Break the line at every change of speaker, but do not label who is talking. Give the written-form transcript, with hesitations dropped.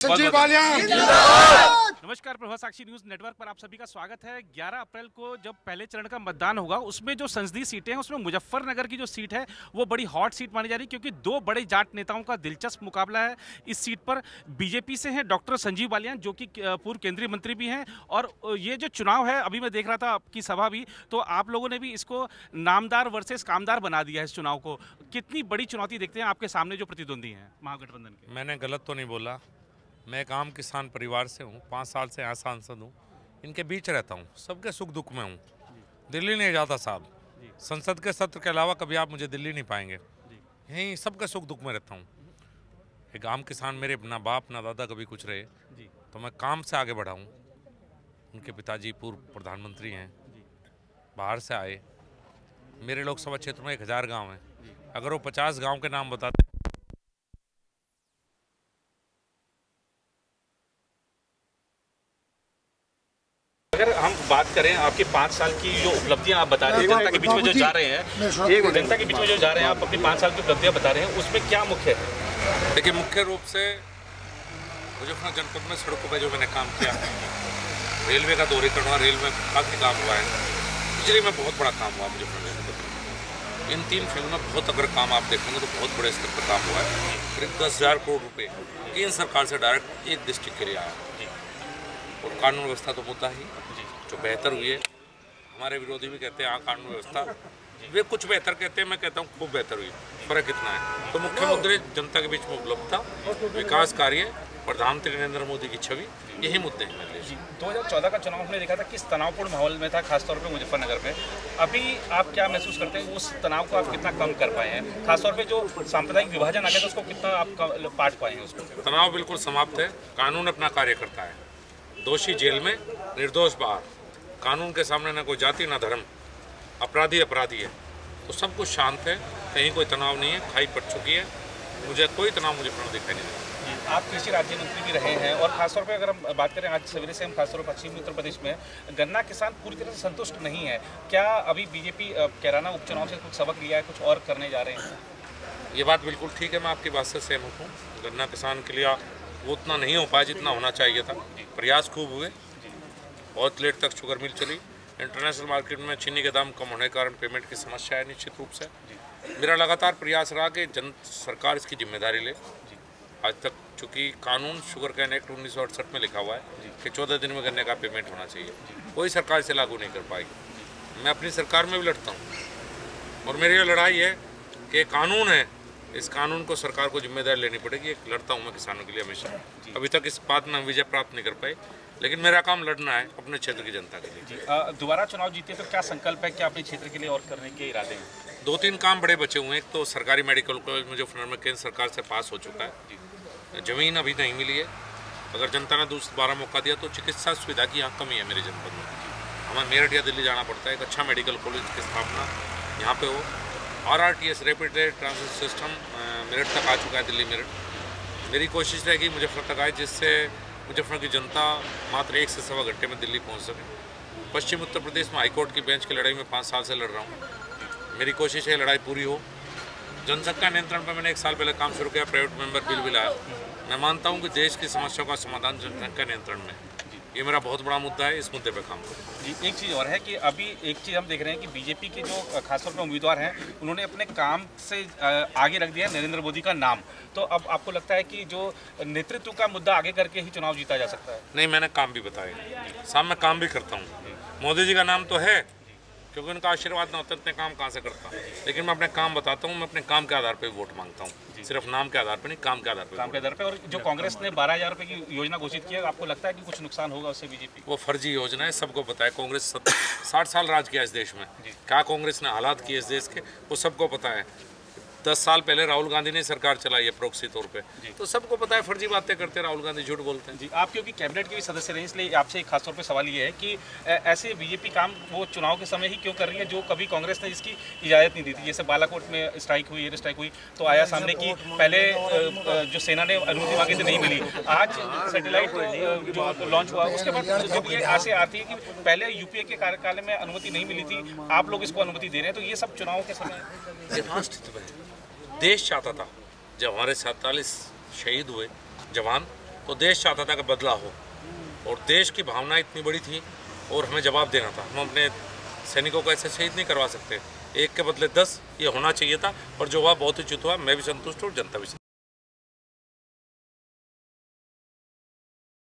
संजीव बालियान।
नमस्कार, प्रभात साक्षी news network पर आप सभी का स्वागत है। 11 अप्रैल को जब पहले चरण का मतदान होगा, उसमें जो संसदीय सीटें हैं उसमें मुजफ्फरनगर की जो सीट है वो बड़ी हॉट सीट मानी जा रही है, क्योंकि दो बड़े जाट नेताओं का दिलचस्प मुकाबला है इस सीट पर। बीजेपी से हैं डॉक्टर संजीव बालियान, जो कि पूर्व केंद्रीय मंत्री भी हैं, और ये जो चुनाव है, अभी मैं देख रहा था आपकी सभा भी, तो आप लोगों ने भी इसको नामदार वर्सेस कामदार बना दिया है इस चुनाव को। कितनी बड़ी चुनौती देखते हैं आपके सामने जो प्रतिद्वंदी हैं महागठबंधन के?
मैंने गलत तो नहीं बोला। मैं एक आम किसान परिवार से हूँ, 5 साल से यहाँ सांसद हूँ, इनके बीच रहता हूँ, सबके सुख दुख में हूँ। दिल्ली नहीं जाता साहब, संसद के सत्र के अलावा कभी आप मुझे दिल्ली नहीं पाएंगे। यहीं सबके सुख दुख में रहता हूँ। एक आम किसान, मेरे ना बाप ना दादा कभी कुछ रहे, तो मैं काम से आगे बढ़ा हूँ। उनके पिताजी पूर्व प्रधानमंत्री हैं, बाहर से आए। मेरे लोकसभा क्षेत्र में 1000 गाँव हैं। अगर वो 50 गाँव के नाम बताते,
अगर हम बात करें आपके 5 साल की जो उपलब्धियां आप बता रहे हैं, जनता के बीच में जो जा रहे हैं, जनता के बीच में जो जा रहे हैं, आप अपनी 5 साल की उपलब्धियां बता रहे हैं, उसमें क्या मुख्य है?
देखिए, मुख्य रूप से मुजफ्फरनगर जनपद में सड़कों पर जो मैंने काम किया, रेलवे का दोहरीकरण हुआ, रेल में काफ़ी काम हुआ है, बिजली में बहुत बड़ा काम हुआ मुजफ्फरनगर जनपद में। इन 3 फील्ड में बहुत अगर काम आप देखेंगे तो बहुत बड़े स्तर पर काम हुआ है। करीब 10,000 करोड़ रुपये केंद्र सरकार से डायरेक्ट एक डिस्ट्रिक्ट के लिए आया। और कानून व्यवस्था तो मुद्दा ही जो बेहतर हुई है। हमारे विरोधी भी कहते हैं हाँ कानून व्यवस्था, वे कुछ बेहतर कहते हैं, मैं कहता हूँ खूब बेहतर हुई। फर्क कितना है? तो मुख्य मुद्दे जनता के बीच में उपलब्धता, विकास कार्य, प्रधानमंत्री नरेंद्र मोदी की छवि, यही मुद्दे हैं मेरे लिए।
2014 का चुनाव हमने देखा था किस तनावपूर्ण माहौल में था, खासतौर पर मुजफ्फरनगर में। अभी आप क्या महसूस करते हैं, उस तनाव को आप कितना कम कर पाए हैं? खासतौर पे जो सांप्रदायिक विभाजन आ गया था उसको कितना आप पाट पाए हैं? उसको
तनाव बिल्कुल समाप्त है। कानून अपना कार्य करता है। दोषी जेल में, निर्दोष बाहर। कानून के सामने ना कोई जाति ना धर्म, अपराधी अपराधी है। तो सब कुछ शांत है, कहीं कोई तनाव नहीं है, खाई पड़ चुकी है। मुझे कोई तनाव मुझे दिखाई नहीं देता।
आप कृषि राज्य मंत्री भी रहे हैं, और खासतौर पे अगर हम बात करें, आज सवेरे से हम खासतौर पर पश्चिमी उत्तर प्रदेश में गन्ना किसान पूरी तरह से संतुष्ट नहीं है। क्या अभी बीजेपी कैराना उपचुनाव से कुछ सबक लिया है, कुछ और करने जा रहे हैं?
ये बात बिल्कुल ठीक है, मैं आपकी बात से सहमत हूँ। गन्ना किसान के लिए वो उतना नहीं हो पाया जितना होना चाहिए था। प्रयास खूब हुए, बहुत लेट तक शुगर मिल चली। इंटरनेशनल मार्केट में चीनी के दाम कम होने के कारण पेमेंट की समस्या है निश्चित रूप से। मेरा लगातार प्रयास रहा कि सरकार इसकी जिम्मेदारी ले। आज तक चूँकि कानून शुगर कैन एक्ट 1968 में लिखा हुआ है कि 14 दिन में गन्ने का पेमेंट होना चाहिए, कोई सरकार इसे लागू नहीं कर पाई। मैं अपनी सरकार में भी लड़ता हूँ, और मेरी लड़ाई है कि कानून है, इस कानून को सरकार को जिम्मेदारी लेनी पड़ेगी। एक लड़ता हूँ मैं किसानों के लिए हमेशा। अभी तक इस बात में हम विजय प्राप्त नहीं कर पाए, लेकिन मेरा काम लड़ना है अपने क्षेत्र की जनता के लिए।
दोबारा चुनाव जीते तो क्या संकल्प है, क्या अपने क्षेत्र के लिए और करने के इरादे हैं?
2-3 काम बड़े बचे हुए हैं। एक तो सरकारी मेडिकल कॉलेज मुजफ्फरनगर में केंद्र सरकार से पास हो चुका है, ज़मीन अभी नहीं मिली है। अगर जनता ने दोबारा मौका दिया तो चिकित्सा सुविधा की यहाँ कमी है मेरे जनपद में। हमें मेरठ या दिल्ली जाना पड़ता है। एक अच्छा मेडिकल कॉलेज की स्थापना यहाँ पे हो। RRTS rapid transit system Meerut तक आ चुका है, दिल्ली मेरठ। मेरी कोशिश रहेगी मुजफ्फर तक आए, जिससे मुजफ्फरनगर की जनता मात्र 1 से सवा घंटे में दिल्ली पहुंच सके। पश्चिम उत्तर प्रदेश में हाईकोर्ट की बेंच की लड़ाई में 5 साल से लड़ रहा हूं। मेरी कोशिश है लड़ाई पूरी हो। जनसंख्या नियंत्रण पर मैंने 1 साल पहले काम शुरू किया, प्राइवेट मेंबर बिल भी लाया। मैं मानता हूं कि देश की समस्याओं का समाधान जनसंख्या नियंत्रण में, ये मेरा बहुत बड़ा मुद्दा है। इस मुद्दे पर काम करूँ।
जी, एक चीज़ और है कि अभी एक चीज़ हम देख रहे हैं कि बीजेपी के जो खासतौर पर उम्मीदवार हैं, उन्होंने अपने काम से आगे रख दिया नरेंद्र मोदी का नाम। तो अब आपको लगता है कि जो नेतृत्व का मुद्दा आगे करके ही चुनाव जीता जा सकता है?
नहीं, मैंने काम भी बताया, साहब मैं काम भी करता हूँ। मोदी जी का नाम तो है, क्योंकि उनका आशीर्वाद न होता इतने काम कहाँ से करता। लेकिन मैं अपने काम बताता हूँ, मैं अपने काम के आधार पर वोट मांगता हूँ, सिर्फ नाम के आधार पर नहीं, काम के आधार पर।
काम के आधार पर। और जो कांग्रेस ने 12,000 रुपये की योजना घोषित की है, आपको लगता है कि कुछ नुकसान होगा उससे बीजेपी?
वो फर्जी योजना है, सबको पता है। कांग्रेस 60 साल राज किया इस देश में, क्या कांग्रेस ने हालात किए इस देश के, वो सबको पता है। 10 साल पहले राहुल गांधी ने सरकार चलाई है प्रोक्सी तौर पे, तो सबको पता है। फर्जी बातें करते हैं राहुल गांधी, झूठ बोलते हैं।
जी, आप क्योंकि कैबिनेट के भी सदस्य रहे, इसलिए आपसे एक खासतौर पे सवाल ये है कि ऐसे बीजेपी काम वो चुनाव के समय ही क्यों कर रही है जो कभी कांग्रेस ने इसकी इजाज़त नहीं दी थी? जैसे बालाकोट में स्ट्राइक हुई, एयर स्ट्राइक हुई, तो आया सामने कि पहले जो सेना ने अनुमति मांगी थी, नहीं मिली। आज सैटेलाइट जो लॉन्च हुआ, उसके बाद जब ये आशे आती है कि पहले यूपीए के कार्यकाल में अनुमति नहीं मिली थी, आप लोग इसको अनुमति दे रहे हैं, तो ये सब चुनाव के समय
देश चाहता था। जब हमारे 47 शहीद हुए जवान, तो देश चाहता था कि बदला हो, और देश की भावना इतनी बड़ी थी और हमें जवाब देना था। हम अपने सैनिकों को ऐसे शहीद नहीं करवा सकते, एक के बदले 10 ये होना चाहिए था, और जो हुआ बहुत उचित हुआ। मैं भी संतुष्ट हूँ, जनता भी संतुष्ट।